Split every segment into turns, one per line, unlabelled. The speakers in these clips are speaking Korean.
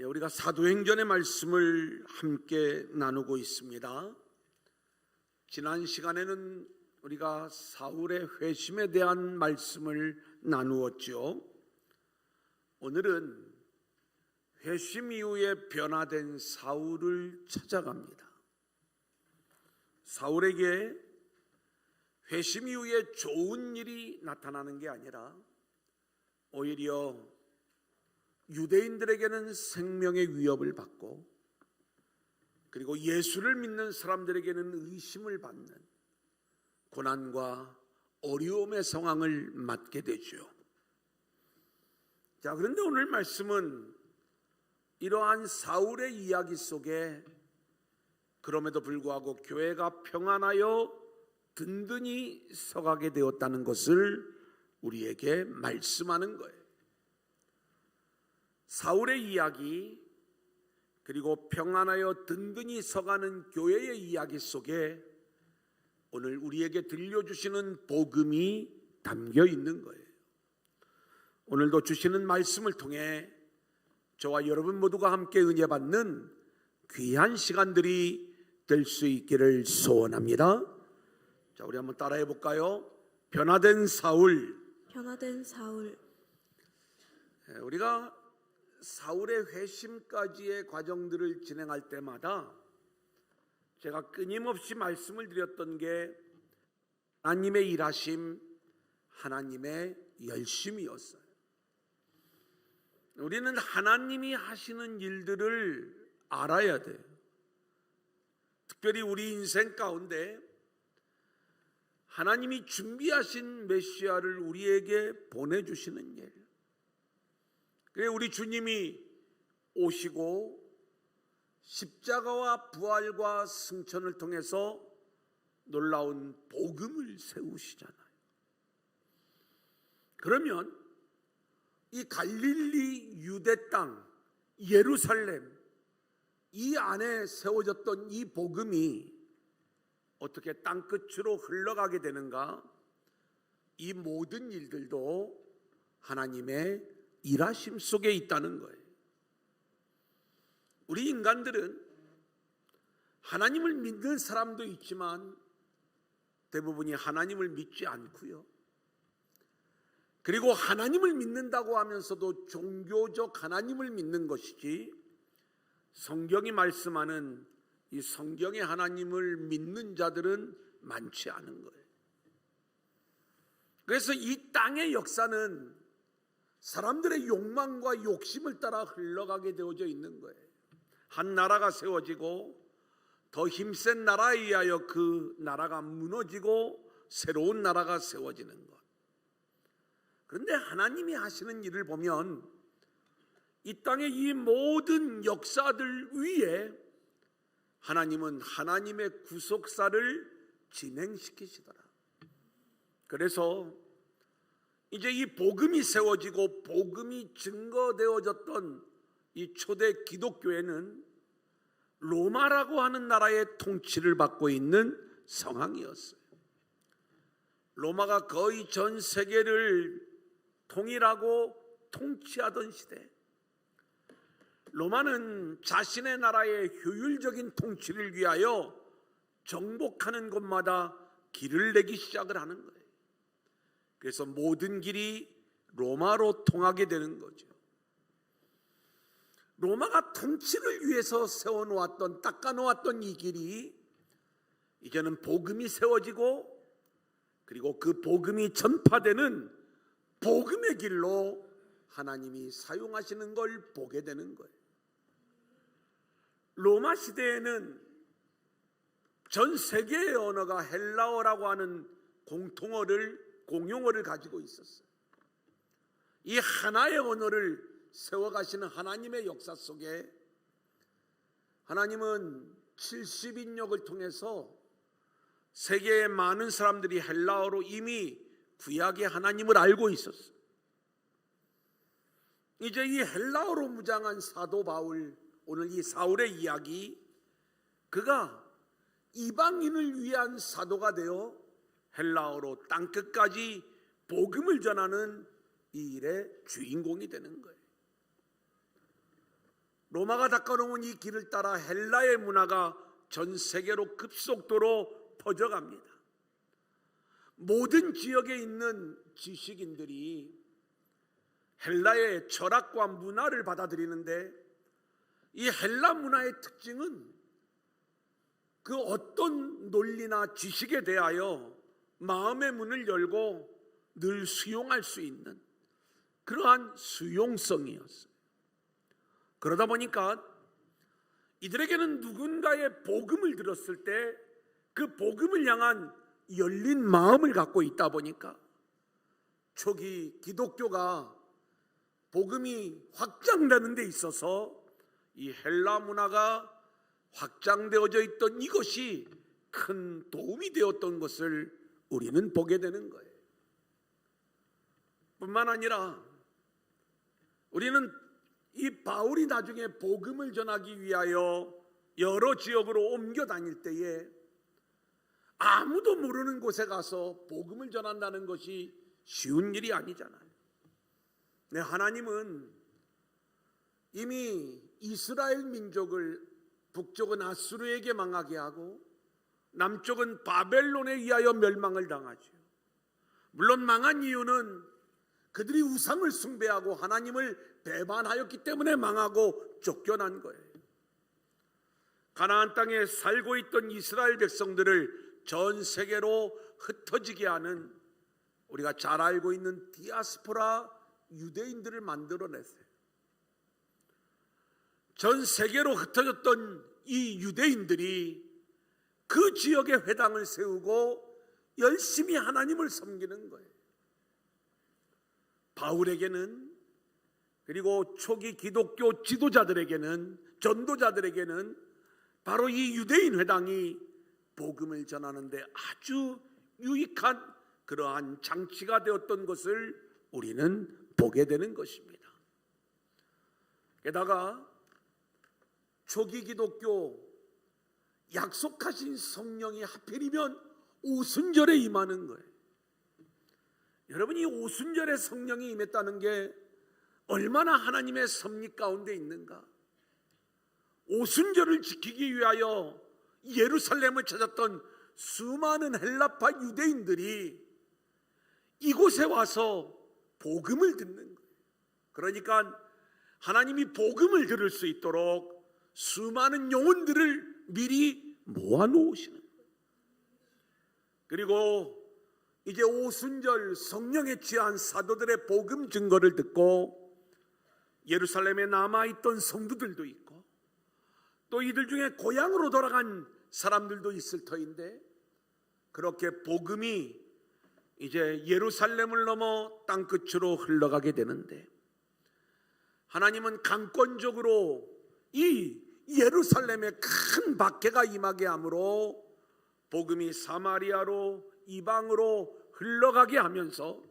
우리가 사도행전의 말씀을 함께 나누고 있습니다. 지난 시간에는 우리가 사울의 회심에 대한 말씀을 나누었죠. 오늘은 회심 이후에 변화된 사울을 찾아갑니다. 사울에게 회심 이후에 좋은 일이 나타나는 게 아니라 오히려 유대인들에게는 생명의 위협을 받고, 그리고 예수를 믿는 사람들에게는 의심을 받는 고난과 어려움의 상황을 맞게 되죠. 자, 그런데 오늘 말씀은 이러한 사울의 이야기 속에 그럼에도 불구하고 교회가 평안하여 든든히 서가게 되었다는 것을 우리에게 말씀하는 거예요. 사울의 이야기, 그리고 평안하여 든든히 서가는 교회의 이야기 속에 오늘 우리에게 들려주시는 복음이 담겨 있는 거예요. 오늘도 주시는 말씀을 통해 저와 여러분 모두가 함께 은혜 받는 귀한 시간들이 될 수 있기를 소원합니다. 자, 우리 한번 따라해 볼까요? 변화된 사울.
변화된 사울.
우리가 사울의 회심까지의 과정들을 진행할 때마다 제가 끊임없이 말씀을 드렸던 게 하나님의 일하심, 하나님의 열심이었어요. 우리는 하나님이 하시는 일들을 알아야 돼요. 특별히 우리 인생 가운데 하나님이 준비하신 메시아를 우리에게 보내주시는 일, 그래 우리 주님이 오시고 십자가와 부활과 승천을 통해서 놀라운 복음을 세우시잖아요. 그러면 이 갈릴리 유대 땅 예루살렘 이 안에 세워졌던 이 복음이 어떻게 땅끝으로 흘러가게 되는가? 이 모든 일들도 하나님의 일하심 속에 있다는 거예요. 우리 인간들은 하나님을 믿는 사람도 있지만 대부분이 하나님을 믿지 않고요. 그리고 하나님을 믿는다고 하면서도 종교적 하나님을 믿는 것이지 성경이 말씀하는 이 성경의 하나님을 믿는 자들은 많지 않은 거예요. 그래서 이 땅의 역사는 사람들의 욕망과 욕심을 따라 흘러가게 되어져 있는 거예요. 한 나라가 세워지고 더 힘센 나라에 의하여 그 나라가 무너지고 새로운 나라가 세워지는 것. 그런데 하나님이 하시는 일을 보면 이 땅의 이 모든 역사들 위에 하나님은 하나님의 구속사를 진행시키시더라. 그래서 이제 이 복음이 세워지고 복음이 증거되어졌던 이 초대 기독교회는 로마라고 하는 나라의 통치를 받고 있는 상황이었어요. 로마가 거의 전 세계를 통일하고 통치하던 시대, 로마는 자신의 나라의 효율적인 통치를 위하여 정복하는 곳마다 길을 내기 시작을 하는 거예요. 그래서 모든 길이 로마로 통하게 되는 거죠. 로마가 통치를 위해서 세워놓았던, 닦아놓았던 이 길이 이제는 복음이 세워지고, 그리고 그 복음이 전파되는 복음의 길로 하나님이 사용하시는 걸 보게 되는 거예요. 로마 시대에는 전 세계의 언어가 헬라어라고 하는 공용어를 가지고 있었어요. 이 하나의 언어를 세워가시는 하나님의 역사 속에 하나님은 70인역을 통해서 세계의 많은 사람들이 헬라어로 이미 구약의 하나님을 알고 있었어요. 이제 이 헬라어로 무장한 사도 바울, 오늘 이 사울의 이야기, 그가 이방인을 위한 사도가 되어 헬라어로 땅끝까지 복음을 전하는 이 일의 주인공이 되는 거예요. 로마가 닦아놓은 이 길을 따라 헬라의 문화가 전 세계로 급속도로 퍼져갑니다. 모든 지역에 있는 지식인들이 헬라의 철학과 문화를 받아들이는데, 이 헬라 문화의 특징은 그 어떤 논리나 지식에 대하여 마음의 문을 열고 늘 수용할 수 있는 그러한 수용성이었어요. 그러다 보니까 이들에게는 누군가의 복음을 들었을 때 그 복음을 향한 열린 마음을 갖고 있다 보니까 초기 기독교가 복음이 확장되는 데 있어서 이 헬라 문화가 확장되어져 있던 이것이 큰 도움이 되었던 것을 우리는 보게 되는 거예요. 뿐만 아니라 우리는 이 바울이 나중에 복음을 전하기 위하여 여러 지역으로 옮겨 다닐 때에 아무도 모르는 곳에 가서 복음을 전한다는 것이 쉬운 일이 아니잖아요. 네, 하나님은 이미 이스라엘 민족을 북쪽은 아수르에게 망하게 하고 남쪽은 바벨론에 의하여 멸망을 당하죠. 물론 망한 이유는 그들이 우상을 숭배하고 하나님을 배반하였기 때문에 망하고 쫓겨난 거예요. 가나안 땅에 살고 있던 이스라엘 백성들을 전 세계로 흩어지게 하는, 우리가 잘 알고 있는 디아스포라 유대인들을 만들어냈어요. 전 세계로 흩어졌던 이 유대인들이 그 지역에 회당을 세우고 열심히 하나님을 섬기는 거예요. 바울에게는, 그리고 초기 기독교 지도자들에게는, 전도자들에게는 바로 이 유대인 회당이 복음을 전하는데 아주 유익한 그러한 장치가 되었던 것을 우리는 보게 되는 것입니다. 게다가 초기 기독교 약속하신 성령이 하필이면 오순절에 임하는 거예요. 여러분, 이 오순절에 성령이 임했다는 게 얼마나 하나님의 섭리 가운데 있는가. 오순절을 지키기 위하여 예루살렘을 찾았던 수많은 헬라파 유대인들이 이곳에 와서 복음을 듣는 거예요. 그러니까 하나님이 복음을 들을 수 있도록 수많은 영혼들을 미리 모아놓으시는 거예요. 그리고 이제 오순절 성령에 취한 사도들의 복음 증거를 듣고 예루살렘에 남아있던 성도들도 있고 또 이들 중에 고향으로 돌아간 사람들도 있을 터인데, 그렇게 복음이 이제 예루살렘을 넘어 땅끝으로 흘러가게 되는데, 하나님은 강권적으로 이 예루살렘에 큰 박해가 임하게 하므로 복음이 사마리아로 이방으로 흘러가게 하면서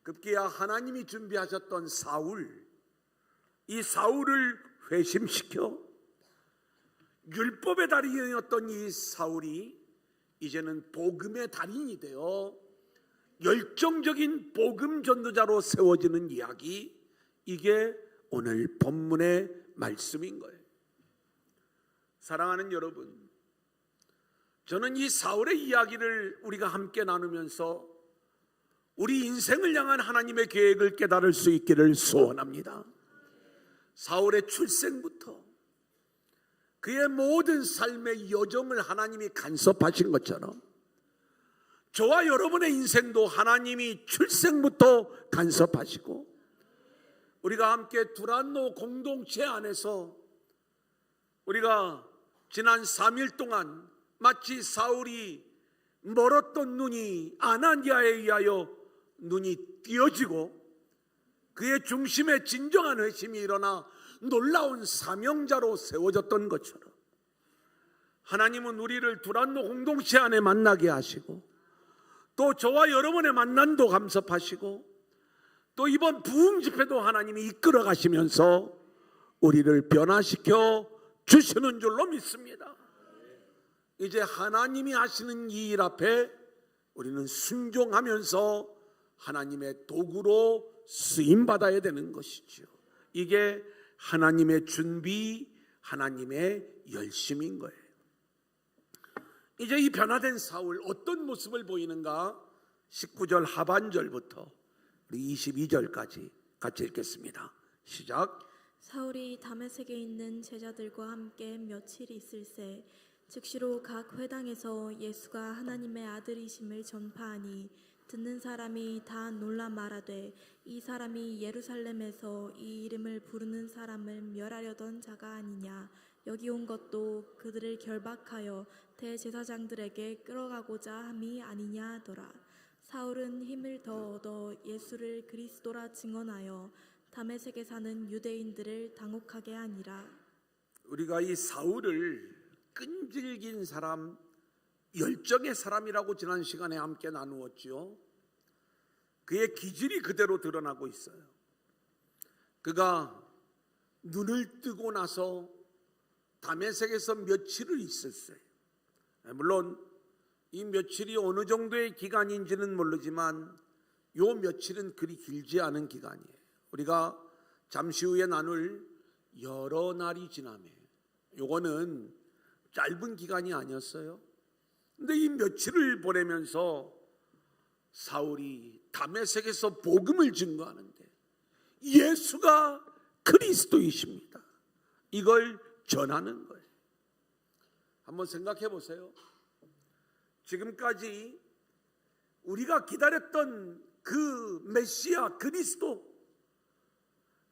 급기야 하나님이 준비하셨던 사울, 이 사울을 회심시켜 율법의 달인이었던 이 사울이 이제는 복음의 달인이 되어 열정적인 복음 전도자로 세워지는 이야기, 이게 오늘 본문의 말씀인 거예요. 사랑하는 여러분, 저는 이 사울의 이야기를 우리가 함께 나누면서 우리 인생을 향한 하나님의 계획을 깨달을 수 있기를 소원합니다. 사울의 출생부터 그의 모든 삶의 여정을 하나님이 간섭하신 것처럼 저와 여러분의 인생도 하나님이 출생부터 간섭하시고, 우리가 함께 두란노 공동체 안에서 우리가 지난 3일 동안 마치 사울이 멀었던 눈이 아나니아에 의하여 눈이 띄어지고 그의 중심에 진정한 회심이 일어나 놀라운 사명자로 세워졌던 것처럼, 하나님은 우리를 두란노 공동체 안에 만나게 하시고 또 저와 여러분의 만남도 감섭하시고 또 이번 부흥 집회도 하나님이 이끌어 가시면서 우리를 변화시켜 주시는 줄로 믿습니다. 이제 하나님이 하시는 이 일 앞에 우리는 순종하면서 하나님의 도구로 쓰임받아야 되는 것이죠. 이게 하나님의 준비, 하나님의 열심인 거예요. 이제 이 변화된 사울 어떤 모습을 보이는가? 19절 하반절부터 22절까지 같이 읽겠습니다. 시작.
사울이 다메섹에 있는 제자들과 함께 며칠 있을새 즉시로 각 회당에서 예수가 하나님의 아들이심을 전파하니 듣는 사람이 다 놀라 말하되 이 사람이 예루살렘에서 이 이름을 부르는 사람을 멸하려던 자가 아니냐. 여기 온 것도 그들을 결박하여 대제사장들에게 끌어가고자 함이 아니냐 하더라. 사울은 힘을 더 얻어 예수를 그리스도라 증언하여 다메섹에 사는 유대인들을 당혹하게 하니라.
우리가 이 사울을 끈질긴 사람, 열정의 사람이라고 지난 시간에 함께 나누었죠. 그의 기질이 그대로 드러나고 있어요. 그가 눈을 뜨고 나서 다메섹에서 며칠을 있었어요. 물론 이 며칠이 어느 정도의 기간인지는 모르지만 요 며칠은 그리 길지 않은 기간이에요. 우리가 잠시 후에 나눌 여러 날이 지나매, 요거는 짧은 기간이 아니었어요. 근데 이 며칠을 보내면서 사울이 다메섹에서 복음을 증거하는데 예수가 그리스도이십니다, 이걸 전하는 거예요. 한번 생각해 보세요. 지금까지 우리가 기다렸던 그 메시아 그리스도,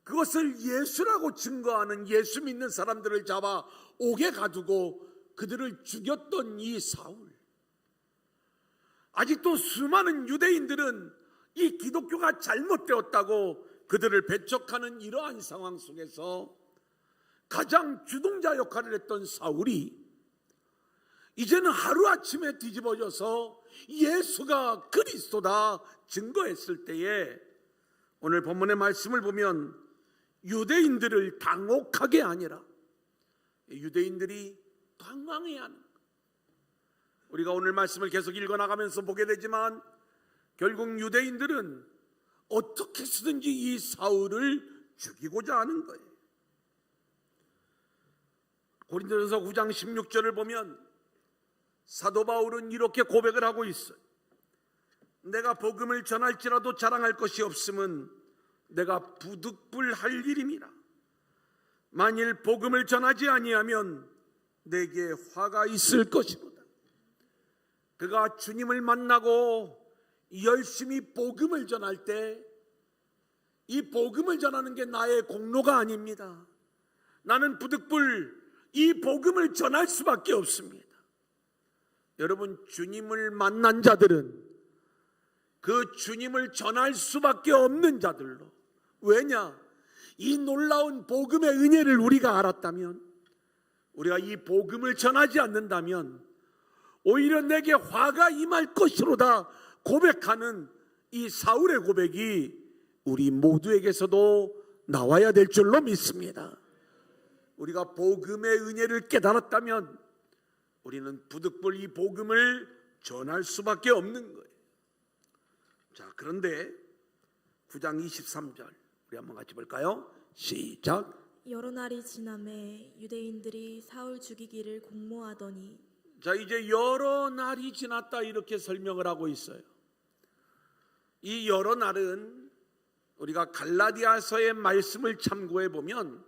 그것을 예수라고 증거하는 예수 믿는 사람들을 잡아 옥에 가두고 그들을 죽였던 이 사울, 아직도 수많은 유대인들은 이 기독교가 잘못되었다고 그들을 배척하는 이러한 상황 속에서 가장 주동자 역할을 했던 사울이 이제는 하루아침에 뒤집어져서 예수가 그리스도다 증거했을 때에, 오늘 본문의 말씀을 보면 유대인들을 당혹하게 아니라 유대인들이 당황해하는 것. 우리가 오늘 말씀을 계속 읽어나가면서 보게 되지만 결국 유대인들은 어떻게 해서든지 이 사울을 죽이고자 하는 거예요. 고린도전서 9장 16절을 보면 사도 바울은 이렇게 고백을 하고 있어요. 내가 복음을 전할지라도 자랑할 것이 없음은 내가 부득불할 일임이라. 만일 복음을 전하지 아니하면 내게 화가 있을 것이로다. 그가 주님을 만나고 열심히 복음을 전할 때 이 복음을 전하는 게 나의 공로가 아닙니다. 나는 부득불 이 복음을 전할 수밖에 없습니다. 여러분, 주님을 만난 자들은 그 주님을 전할 수밖에 없는 자들로, 왜냐? 이 놀라운 복음의 은혜를 우리가 알았다면, 우리가 이 복음을 전하지 않는다면 오히려 내게 화가 임할 것이로다 고백하는 이 사울의 고백이 우리 모두에게서도 나와야 될 줄로 믿습니다. 우리가 복음의 은혜를 깨달았다면 우리는 부득불 이 복음을 전할 수밖에 없는 거예요. 자, 그런데 9장 23절 우리 한번 같이 볼까요? 시작.
여러 날이 지나매 유대인들이 사울 죽이기를 공모하더니.
자, 이제 여러 날이 지났다 이렇게 설명을 하고 있어요. 이 여러 날은 우리가 갈라디아서의 말씀을 참고해 보면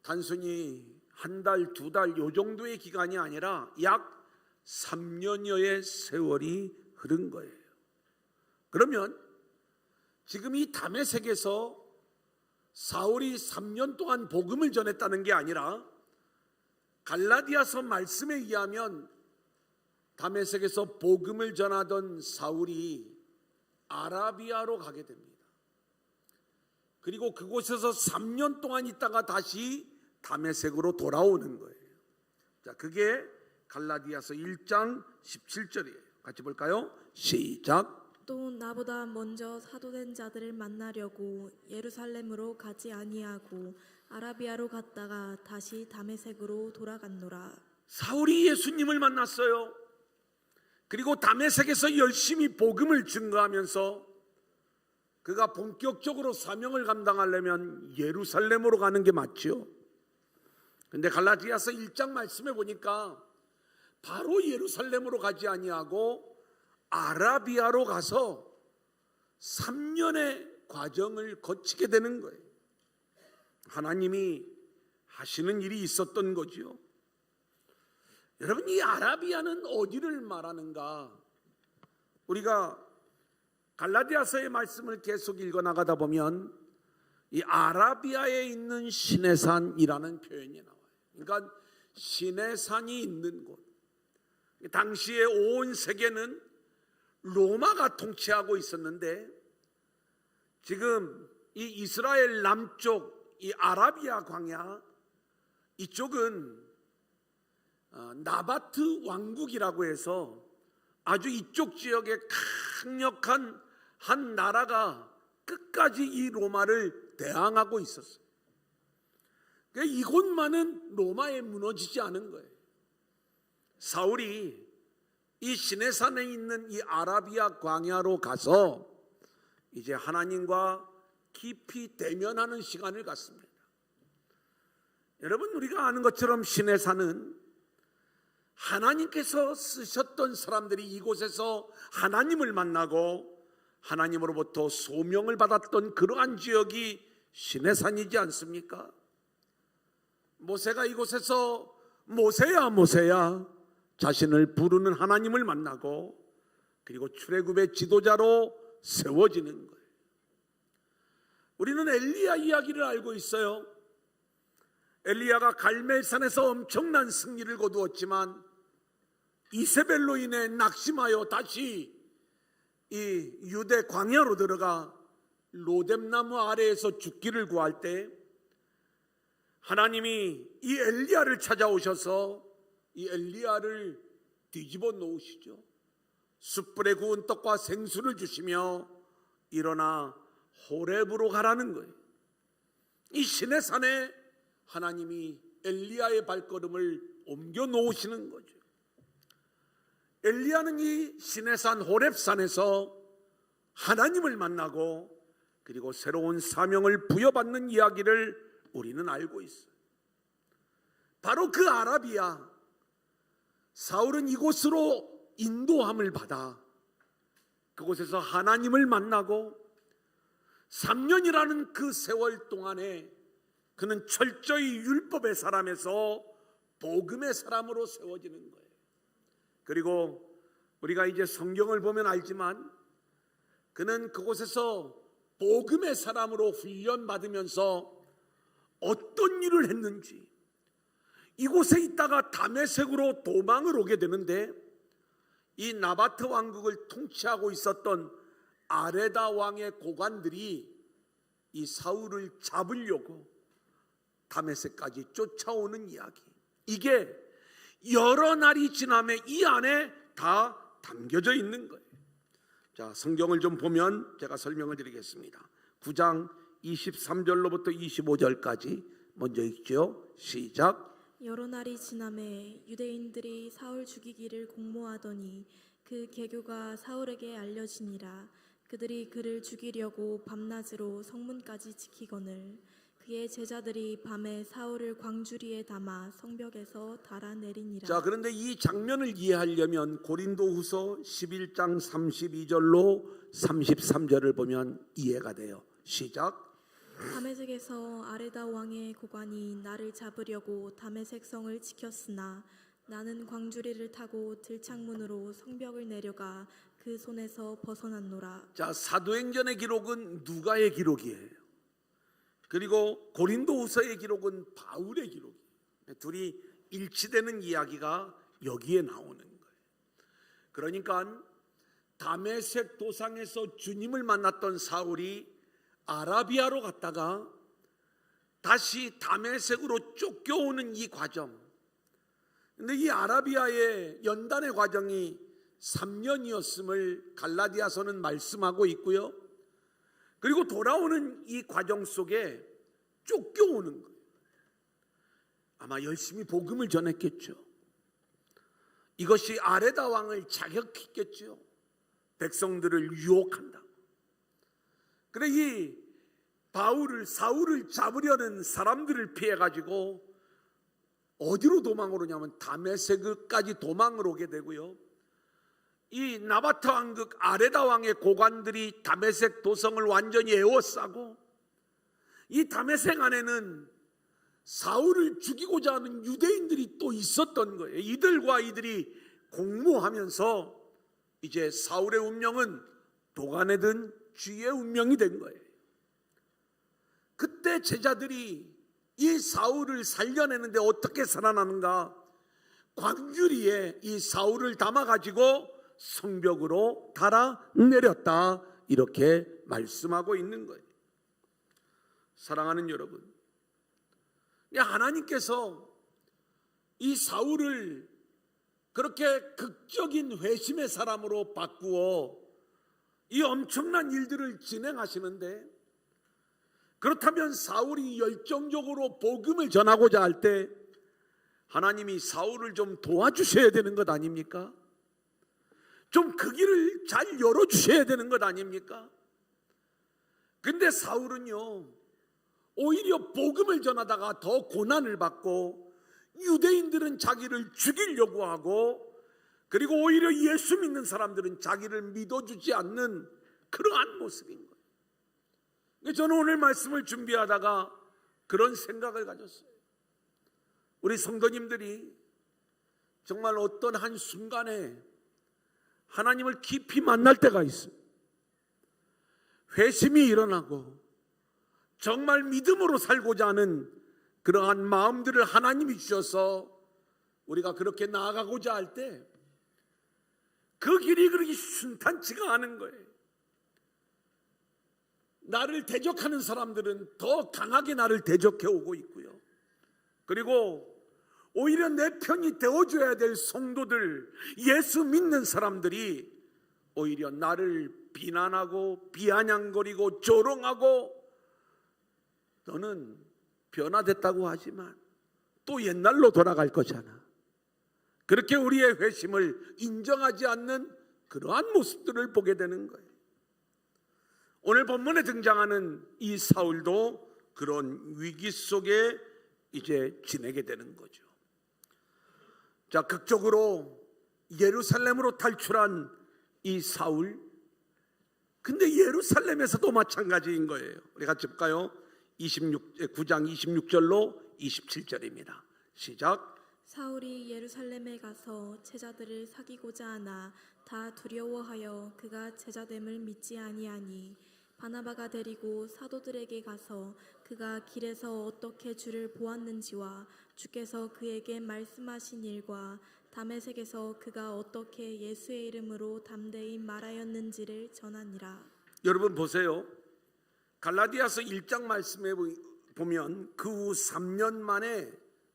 단순히 한 달, 두 달 요 정도의 기간이 아니라 약 3년여의 세월이 흐른 거예요. 그러면 지금 이 다메섹에서 사울이 3년 동안 복음을 전했다는 게 아니라 갈라디아서 말씀에 의하면 다메섹에서 복음을 전하던 사울이 아라비아로 가게 됩니다. 그리고 그곳에서 3년 동안 있다가 다시 다메섹으로 돌아오는 거예요. 자, 그게 갈라디아서 1장 17절이에요. 같이 볼까요? 시작.
또 나보다 먼저 사도된 자들을 만나려고 예루살렘으로 가지 아니하고 아라비아로 갔다가 다시 다메섹으로 돌아갔노라.
사울이 예수님을 만났어요. 그리고 다메섹에서 열심히 복음을 증거하면서 그가 본격적으로 사명을 감당하려면 예루살렘으로 가는 게 맞죠. 근데 갈라디아서 1장 말씀해 보니까 바로 예루살렘으로 가지 아니하고 아라비아로 가서 3년의 과정을 거치게 되는 거예요. 하나님이 하시는 일이 있었던 거죠. 여러분, 이 아라비아는 어디를 말하는가? 우리가 갈라디아서의 말씀을 계속 읽어나가다 보면 이 아라비아에 있는 시내산이라는 표현이 나와요. 그러니까 시내산이 있는 곳. 당시에 온 세계는 로마가 통치하고 있었는데 지금 이 이스라엘 남쪽 이 아라비아 광야 이쪽은 나바트 왕국이라고 해서 아주 이쪽 지역에 강력한 한 나라가 끝까지 이 로마를 대항하고 있었어요. 그러니까 이곳만은 로마에 무너지지 않은 거예요. 사울이 이 시내산에 있는 이 아라비아 광야로 가서 이제 하나님과 깊이 대면하는 시간을 갖습니다. 여러분, 우리가 아는 것처럼 시내산은 하나님께서 쓰셨던 사람들이 이곳에서 하나님을 만나고 하나님으로부터 소명을 받았던 그러한 지역이 시내산이지 않습니까? 모세가 이곳에서 모세야 모세야 자신을 부르는 하나님을 만나고 그리고 출애굽의 지도자로 세워지는 거예요. 우리는 엘리야 이야기를 알고 있어요. 엘리야가 갈멜산에서 엄청난 승리를 거두었지만 이세벨로 인해 낙심하여 다시 이 유대 광야로 들어가 로뎀나무 아래에서 죽기를 구할 때 하나님이 이 엘리야를 찾아오셔서 이 엘리야를 뒤집어 놓으시죠. 숯불에 구운 떡과 생수를 주시며 일어나 호렙으로 가라는 거예요. 이 시내산에 하나님이 엘리야의 발걸음을 옮겨 놓으시는 거죠. 엘리야는 이 시내산 호렙산에서 하나님을 만나고 그리고 새로운 사명을 부여받는 이야기를 우리는 알고 있어요. 바로 그 아라비아, 사울은 이곳으로 인도함을 받아 그곳에서 하나님을 만나고 3년이라는 그 세월 동안에 그는 철저히 율법의 사람에서 복음의 사람으로 세워지는 거예요. 그리고 우리가 이제 성경을 보면 알지만 그는 그곳에서 복음의 사람으로 훈련받으면서 어떤 일을 했는지, 이곳에 있다가 다메섹으로 도망을 오게 되는데 이 나바트 왕국을 통치하고 있었던 아레다 왕의 고관들이 이 사울을 잡으려고 다메섹까지 쫓아오는 이야기, 이게 여러 날이 지남에 이 안에 다 담겨져 있는 거예요. 자, 성경을 좀 보면 제가 설명을 드리겠습니다. 9장 23절로부터 25절까지 먼저 읽죠. 시작.
여러 날이 지남에 유대인들이 사울 죽이기를 공모하더니 그 계교가 사울에게 알려지니라. 그들이 그를 죽이려고 밤낮으로 성문까지 지키거늘 그의 제자들이 밤에 사울을 광주리에 담아 성벽에서 달아내리니라.
자, 그런데 이 장면을 이해하려면 고린도후서 11장 32절로 33절을 보면 이해가 돼요. 시작.
다메섹에서 아레다 왕의 고관이 나를 잡으려고 다메섹 성을 지켰으나 나는 광주리를 타고 들창문으로 성벽을 내려가 그 손에서 벗어났노라.
자, 사도행전의 기록은 누가의 기록이에요. 그리고 고린도후서의 기록은 바울의 기록이에요. 둘이 일치되는 이야기가 여기에 나오는 거예요. 그러니까 다메섹 도상에서 주님을 만났던 사울이 아라비아로 갔다가 다시 다메섹으로 쫓겨오는 이 과정, 근데 이 아라비아의 연단의 과정이 3년이었음을 갈라디아서는 말씀하고 있고요. 그리고 돌아오는 이 과정 속에 쫓겨오는 거예요. 아마 열심히 복음을 전했겠죠. 이것이 아레다 왕을 자격했겠죠. 백성들을 유혹한다. 그래 이 사울을 잡으려는 사람들을 피해 가지고 어디로 도망을 오냐면 다메섹까지 도망을 오게 되고요. 이 나바트 왕국 아레다 왕의 고관들이 다메섹 도성을 완전히 에워싸고, 이 다메섹 안에는 사울을 죽이고자 하는 유대인들이 또 있었던 거예요. 이들이 공모하면서 이제 사울의 운명은 도간에 든 쥐의 운명이 된 거예요. 그때 제자들이 이 사울을 살려내는데 어떻게 살아나는가? 광주리에 이 사울을 담아가지고 성벽으로 달아내렸다, 이렇게 말씀하고 있는 거예요. 사랑하는 여러분, 하나님께서 이 사울을 그렇게 극적인 회심의 사람으로 바꾸어 이 엄청난 일들을 진행하시는데, 그렇다면 사울이 열정적으로 복음을 전하고자 할 때 하나님이 사울을 좀 도와주셔야 되는 것 아닙니까? 좀 그 길을 잘 열어주셔야 되는 것 아닙니까? 근데 사울은요, 오히려 복음을 전하다가 더 고난을 받고, 유대인들은 자기를 죽이려고 하고, 그리고 오히려 예수 믿는 사람들은 자기를 믿어주지 않는 그러한 모습인 거예요. 저는 오늘 말씀을 준비하다가 그런 생각을 가졌어요. 우리 성도님들이 정말 어떤 한 순간에 하나님을 깊이 만날 때가 있어요. 회심이 일어나고 정말 믿음으로 살고자 하는 그러한 마음들을 하나님이 주셔서 우리가 그렇게 나아가고자 할 때 그 길이 그렇게 순탄치가 않은 거예요. 나를 대적하는 사람들은 더 강하게 나를 대적해 오고 있고요. 그리고 오히려 내 편이 되어줘야 될 성도들, 예수 믿는 사람들이 오히려 나를 비난하고 비아냥거리고 조롱하고, 너는 변화됐다고 하지만 또 옛날로 돌아갈 거잖아, 그렇게 우리의 회심을 인정하지 않는 그러한 모습들을 보게 되는 거예요. 오늘 본문에 등장하는 이 사울도 그런 위기 속에 이제 지내게 되는 거죠. 자, 극적으로 예루살렘으로 탈출한 이 사울, 근데 예루살렘에서도 마찬가지인 거예요. 우리 같이 볼까요? 9장 26절로 27절입니다. 시작.
사울이 예루살렘에 가서 제자들을 사귀고자 하나 다 두려워하여 그가 제자됨을 믿지 아니하니, 바나바가 데리고 사도들에게 가서 그가 길에서 어떻게 주를 보았는지와 주께서 그에게 말씀하신 일과 다메섹에서 그가 어떻게 예수의 이름으로 담대히 말하였는지를 전하니라.
여러분 보세요. 갈라디아서 1장 말씀에 보면 그 후 3년 만에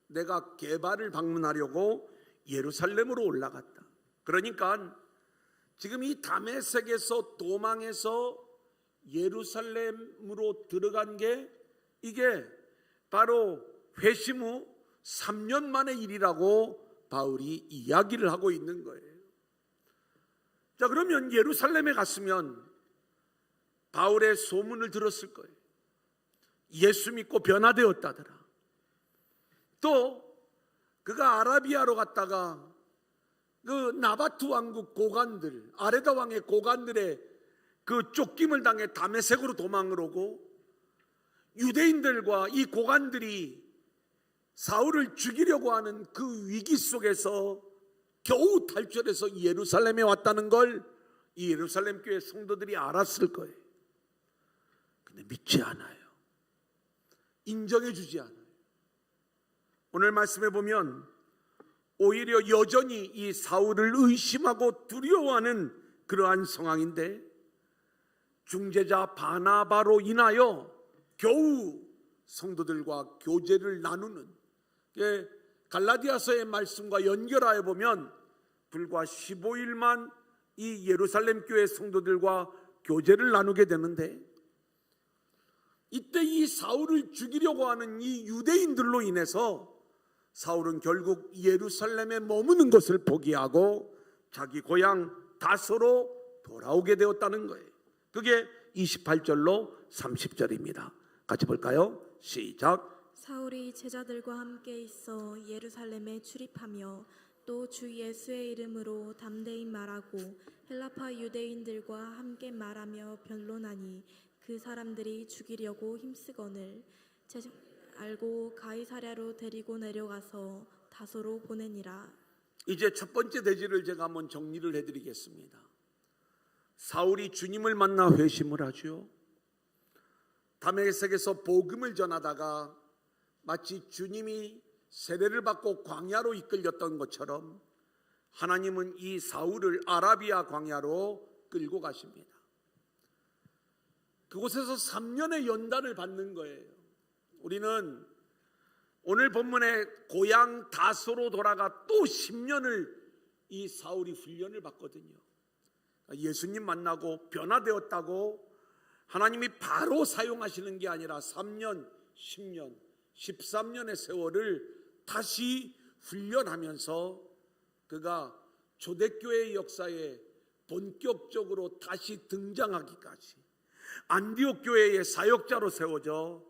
내가 게바를 방문하려고 예루살렘으로 올라갔다. 그러니까 지금 이 다메섹에서 도망해서 예루살렘으로 들어간 게 이게 바로 회심 후 3년 만의 일이라고 바울이 이야기를 하고 있는 거예요. 자, 그러면 예루살렘에 갔으면 바울의 소문을 들었을 거예요. 예수 믿고 변화되었다더라. 또 그가 아라비아로 갔다가 그 나바트 왕국 고관들, 아레다 왕의 고관들의 그 쫓김을 당해 다메섹으로 도망을 오고, 유대인들과 이 고관들이 사울을 죽이려고 하는 그 위기 속에서 겨우 탈출해서 예루살렘에 왔다는 걸 이 예루살렘 교회 성도들이 알았을 거예요. 근데 믿지 않아요. 인정해 주지 않아요. 오늘 말씀해 보면 오히려 여전히 이 사울을 의심하고 두려워하는 그러한 상황인데, 중재자 바나바로 인하여 겨우 성도들과 교제를 나누는, 갈라디아서의 말씀과 연결하여 보면 불과 15일만 이 예루살렘 교회 성도들과 교제를 나누게 되는데, 이때 이 사울을 죽이려고 하는 이 유대인들로 인해서 사울은 결국 예루살렘에 머무는 것을 포기하고 자기 고향 다소로 돌아오게 되었다는 거예요. 그게 28절로 30절입니다. 같이 볼까요? 시작.
사울이 제자들과 함께 있어 예루살렘에 출입하며 또 주 예수의 이름으로 담대히 말하고 헬라파 유대인들과 함께 말하며 변론하니 그 사람들이 죽이려고 힘쓰거늘 알고 가이사랴로 데리고 내려가서 다소로 보내니라.
이제 첫 번째 대지를 제가 한번 정리를 해드리겠습니다. 사울이 주님을 만나 회심을 하죠. 다메섹에서 복음을 전하다가 마치 주님이 세례를 받고 광야로 이끌렸던 것처럼 하나님은 이 사울을 아라비아 광야로 끌고 가십니다. 그곳에서 3년의 연단을 받는 거예요. 우리는 오늘 본문에 고향 다소로 돌아가 또 10년을 이 사울이 훈련을 받거든요. 예수님 만나고 변화되었다고 하나님이 바로 사용하시는 게 아니라 3년, 10년, 13년의 세월을 다시 훈련하면서 그가 초대교회의 역사에 본격적으로 다시 등장하기까지 안디옥 교회의 사역자로 세워져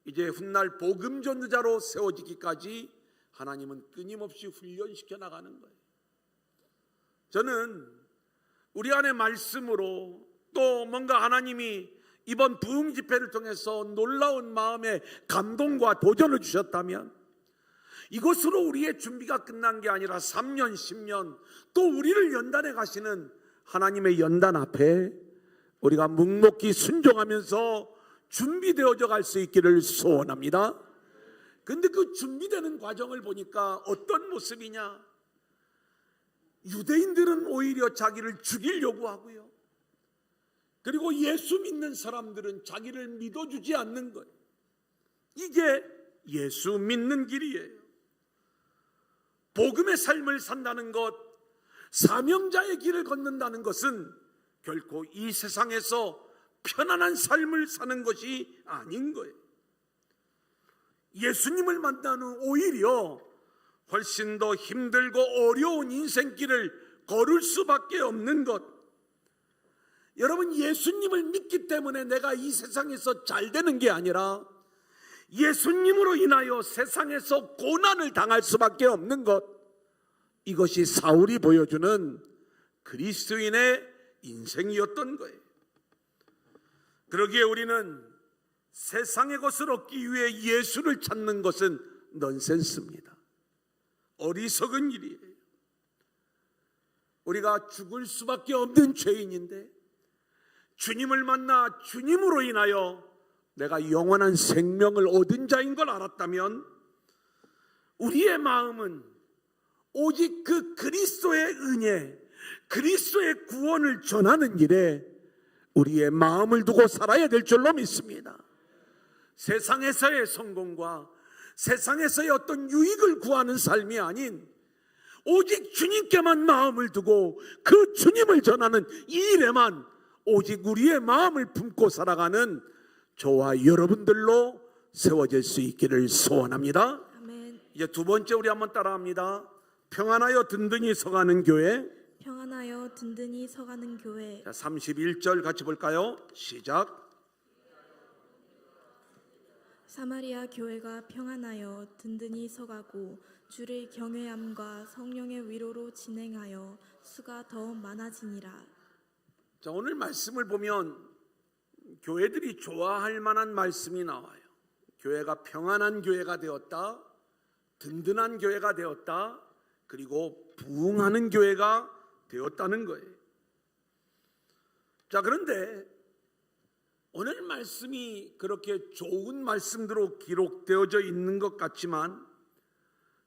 이제 훗날 복음 전도자로 세워지기까지 하나님은 끊임없이 훈련시켜 나가는 거예요. 저는 우리 안에 말씀으로 또 뭔가 하나님이 이번 부흥 집회를 통해서 놀라운 마음의 감동과 도전을 주셨다면 이것으로 우리의 준비가 끝난 게 아니라 3년, 10년 또 우리를 연단해 가시는 하나님의 연단 앞에 우리가 묵묵히 순종하면서 준비되어져 갈 수 있기를 소원합니다. 그런데 그 준비되는 과정을 보니까 어떤 모습이냐? 유대인들은 오히려 자기를 죽이려고 하고요. 그리고 예수 믿는 사람들은 자기를 믿어주지 않는 거예요. 이게 예수 믿는 길이에요. 복음의 삶을 산다는 것, 사명자의 길을 걷는다는 것은 결코 이 세상에서 편안한 삶을 사는 것이 아닌 거예요. 예수님을 만나는 오히려 훨씬 더 힘들고 어려운 인생길을 걸을 수밖에 없는 것. 여러분, 예수님을 믿기 때문에 내가 이 세상에서 잘 되는 게 아니라 예수님으로 인하여 세상에서 고난을 당할 수밖에 없는 것. 이것이 사울이 보여주는 그리스도인의 인생이었던 거예요. 그러기에 우리는 세상의 것을 얻기 위해 예수를 찾는 것은 넌센스입니다. 어리석은 일이에요. 우리가 죽을 수밖에 없는 죄인인데 주님을 만나 주님으로 인하여 내가 영원한 생명을 얻은 자인 걸 알았다면 우리의 마음은 오직 그 그리스도의 은혜, 그리스도의 구원을 전하는 일에 우리의 마음을 두고 살아야 될 줄로 믿습니다. 세상에서의 성공과 세상에서의 어떤 유익을 구하는 삶이 아닌 오직 주님께만 마음을 두고 그 주님을 전하는 이 일에만 오직 우리의 마음을 품고 살아가는 저와 여러분들로 세워질 수 있기를 소원합니다.
아멘.
이제 두 번째 우리 한번 따라합니다. 평안하여 든든히 서가는 교회.
평안하여 든든히 서가는 교회.
자, 31절 같이 볼까요? 시작.
사마리아 교회가 평안하여 든든히 서가고 주를 경외함과 성령의 위로로 진행하여 수가 더 많아지니라.
자, 오늘 말씀을 보면 교회들이 좋아할 만한 말씀이 나와요. 교회가 평안한 교회가 되었다, 든든한 교회가 되었다, 그리고 부흥하는 교회가 되었다는 거예요. 자, 그런데 오늘 말씀이 그렇게 좋은 말씀대로 기록되어져 있는 것 같지만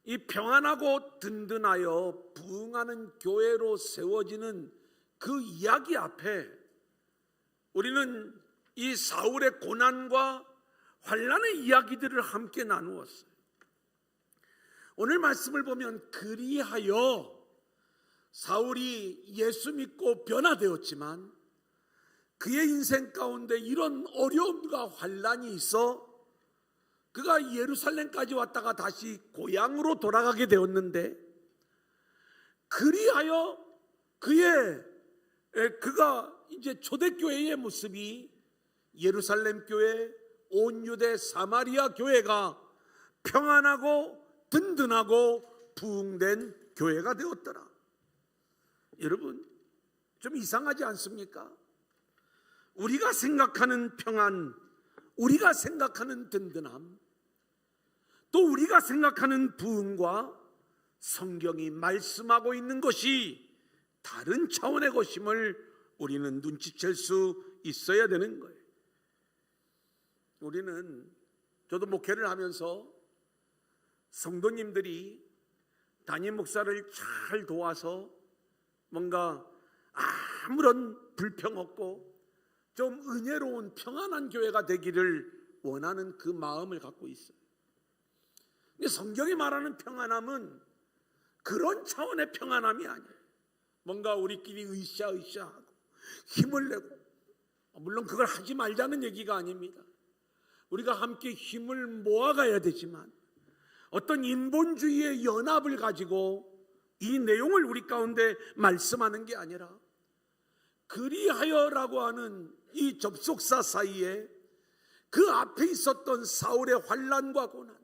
이 평안하고 든든하여 부흥하는 교회로 세워지는 그 이야기 앞에 우리는 이 사울의 고난과 환난의 이야기들을 함께 나누었어요. 오늘 말씀을 보면 그리하여 사울이 예수 믿고 변화되었지만 그의 인생 가운데 이런 어려움과 환난이 있어 그가 예루살렘까지 왔다가 다시 고향으로 돌아가게 되었는데 그리하여 그가 이제 초대교회의 모습이 예루살렘 교회, 온 유대 사마리아 교회가 평안하고 든든하고 부흥된 교회가 되었더라. 여러분, 좀 이상하지 않습니까? 우리가 생각하는 평안, 우리가 생각하는 든든함, 또 우리가 생각하는 부흥과 성경이 말씀하고 있는 것이 다른 차원의 것임을 우리는 눈치챌 수 있어야 되는 거예요. 우리는, 저도 목회를 하면서 성도님들이 담임 목사를 잘 도와서 뭔가 아무런 불평 없고 좀 은혜로운 평안한 교회가 되기를 원하는 그 마음을 갖고 있어요. 근데 성경이 말하는 평안함은 그런 차원의 평안함이 아니에요. 뭔가 우리끼리 으쌰으쌰하고 힘을 내고, 물론 그걸 하지 말자는 얘기가 아닙니다. 우리가 함께 힘을 모아가야 되지만 어떤 인본주의의 연합을 가지고 이 내용을 우리 가운데 말씀하는 게 아니라, 그리하여라고 하는 이 접속사 사이에 그 앞에 있었던 사울의 환난과 고난,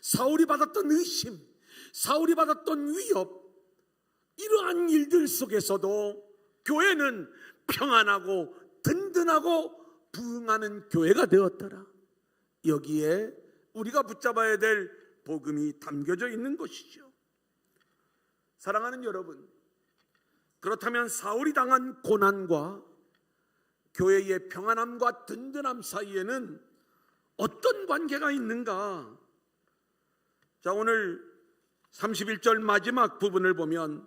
사울이 받았던 의심, 사울이 받았던 위협, 이러한 일들 속에서도 교회는 평안하고 든든하고 부흥하는 교회가 되었더라. 여기에 우리가 붙잡아야 될 복음이 담겨져 있는 것이죠. 사랑하는 여러분, 그렇다면 사울이 당한 고난과 교회의 평안함과 든든함 사이에는 어떤 관계가 있는가? 자, 오늘 31절 마지막 부분을 보면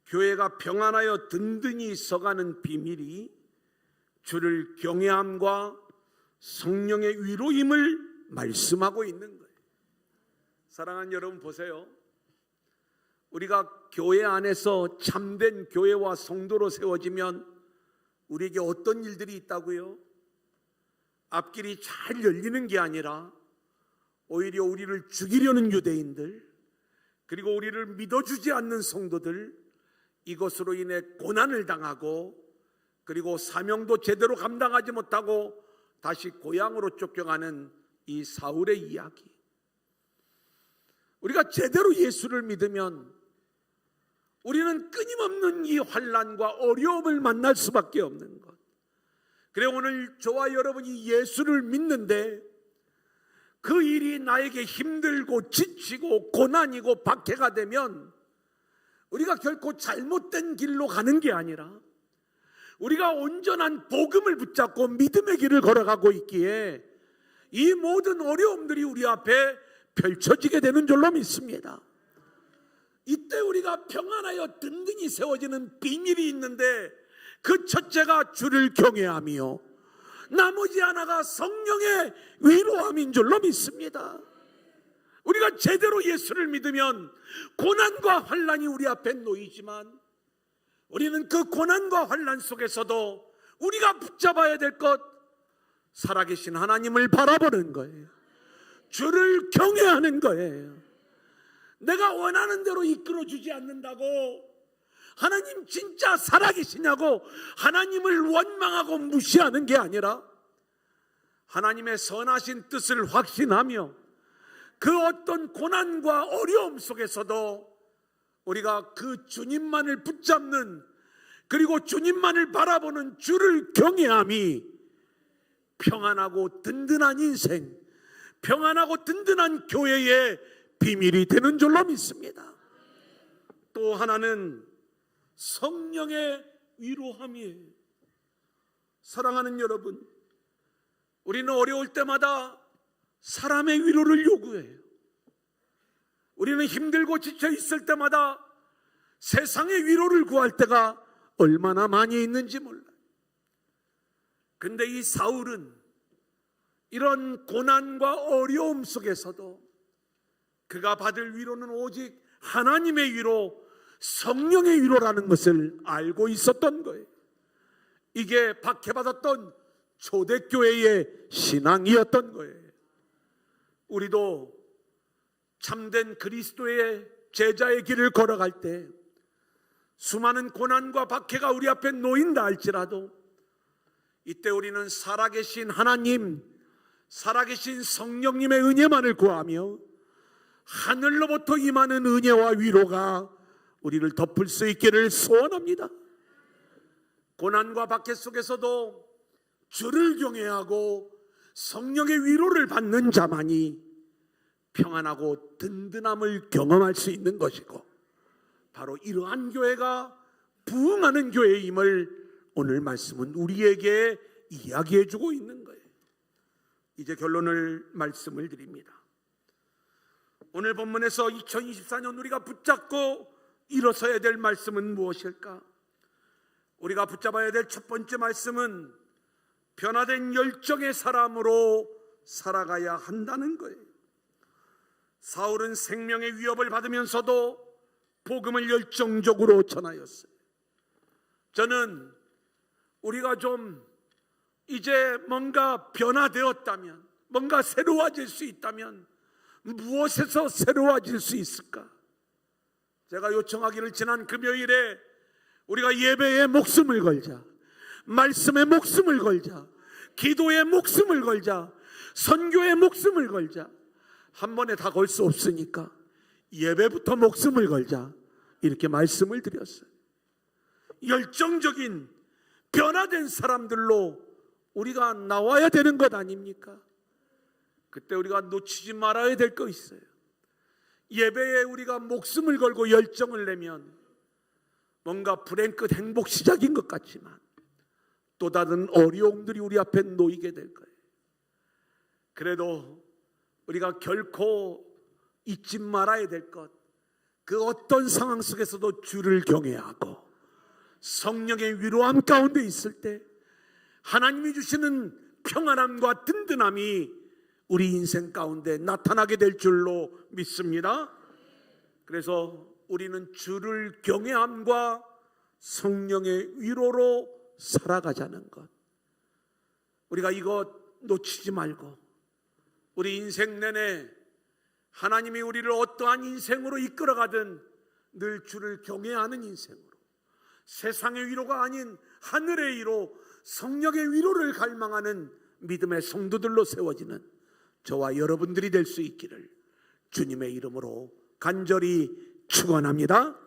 교회가 평안하여 든든히 서가는 비밀이 주를 경외함과 성령의 위로임을 말씀하고 있는 거예요. 사랑하는 여러분, 보세요. 우리가 교회 안에서 참된 교회와 성도로 세워지면 우리에게 어떤 일들이 있다고요? 앞길이 잘 열리는 게 아니라 오히려 우리를 죽이려는 유대인들, 그리고 우리를 믿어주지 않는 성도들, 이것으로 인해 고난을 당하고, 그리고 사명도 제대로 감당하지 못하고 다시 고향으로 쫓겨가는 이 사울의 이야기. 우리가 제대로 예수를 믿으면 우리는 끊임없는 이 환난과 어려움을 만날 수밖에 없는 것. 그래, 오늘 저와 여러분이 예수를 믿는데 그 일이 나에게 힘들고 지치고 고난이고 박해가 되면 우리가 결코 잘못된 길로 가는 게 아니라 우리가 온전한 복음을 붙잡고 믿음의 길을 걸어가고 있기에 이 모든 어려움들이 우리 앞에 펼쳐지게 되는 줄로 믿습니다. 이때 우리가 평안하여 든든히 세워지는 비밀이 있는데, 그 첫째가 주를 경외함이요, 나머지 하나가 성령의 위로함인 줄로 믿습니다. 우리가 제대로 예수를 믿으면 고난과 환난이 우리 앞에 놓이지만 우리는 그 고난과 환난 속에서도 우리가 붙잡아야 될 것, 살아계신 하나님을 바라보는 거예요. 주를 경외하는 거예요. 내가 원하는 대로 이끌어주지 않는다고 하나님 진짜 살아계시냐고 하나님을 원망하고 무시하는 게 아니라 하나님의 선하신 뜻을 확신하며 그 어떤 고난과 어려움 속에서도 우리가 그 주님만을 붙잡는, 그리고 주님만을 바라보는 주를 경외함이 평안하고 든든한 인생, 평안하고 든든한 교회의 비밀이 되는 줄로 믿습니다. 또 하나는 성령의 위로함이에요. 사랑하는 여러분, 우리는 어려울 때마다 사람의 위로를 요구해요. 우리는 힘들고 지쳐 있을 때마다 세상의 위로를 구할 때가 얼마나 많이 있는지 몰라요. 근데 이 사울은 이런 고난과 어려움 속에서도 그가 받을 위로는 오직 하나님의 위로, 성령의 위로라는 것을 알고 있었던 거예요. 이게 박해받았던 초대교회의 신앙이었던 거예요. 우리도 참된 그리스도의 제자의 길을 걸어갈 때 수많은 고난과 박해가 우리 앞에 놓인다 할지라도 이때 우리는 살아계신 하나님, 살아계신 성령님의 은혜만을 구하며 하늘로부터 임하는 은혜와 위로가 우리를 덮을 수 있기를 소원합니다. 고난과 박해 속에서도 주를 경외하고 성령의 위로를 받는 자만이 평안하고 든든함을 경험할 수 있는 것이고, 바로 이러한 교회가 부흥하는 교회임을 오늘 말씀은 우리에게 이야기해 주고 있는 거예요. 이제 결론을 말씀을 드립니다. 오늘 본문에서 2024년 우리가 붙잡고 일어서야 될 말씀은 무엇일까? 우리가 붙잡아야 될 첫 번째 말씀은 변화된 열정의 사람으로 살아가야 한다는 거예요. 사울은 생명의 위협을 받으면서도 복음을 열정적으로 전하였어요. 저는 우리가 좀 이제 뭔가 변화되었다면, 뭔가 새로워질 수 있다면 무엇에서 새로워질 수 있을까? 제가 요청하기를 지난 금요일에 우리가 예배에 목숨을 걸자, 말씀에 목숨을 걸자, 기도에 목숨을 걸자, 선교에 목숨을 걸자. 한 번에 다 걸 수 없으니까 예배부터 목숨을 걸자, 이렇게 말씀을 드렸어요. 열정적인 변화된 사람들로 우리가 나와야 되는 것 아닙니까? 그때 우리가 놓치지 말아야 될 거 있어요. 예배에 우리가 목숨을 걸고 열정을 내면 뭔가 불행 끝 행복 시작인 것 같지만 또 다른 어려움들이 우리 앞에 놓이게 될 거예요. 그래도 우리가 결코 잊지 말아야 될 것, 그 어떤 상황 속에서도 주를 경외하고 성령의 위로함 가운데 있을 때 하나님이 주시는 평안함과 든든함이 우리 인생 가운데 나타나게 될 줄로 믿습니다. 그래서 우리는 주를 경외함과 성령의 위로로 살아가자는 것, 우리가 이것 놓치지 말고 우리 인생 내내 하나님이 우리를 어떠한 인생으로 이끌어가든 늘 주를 경외하는 인생으로, 세상의 위로가 아닌 하늘의 위로, 성령의 위로를 갈망하는 믿음의 성도들로 세워지는 저와 여러분들이 될 수 있기를 주님의 이름으로 간절히 축원합니다.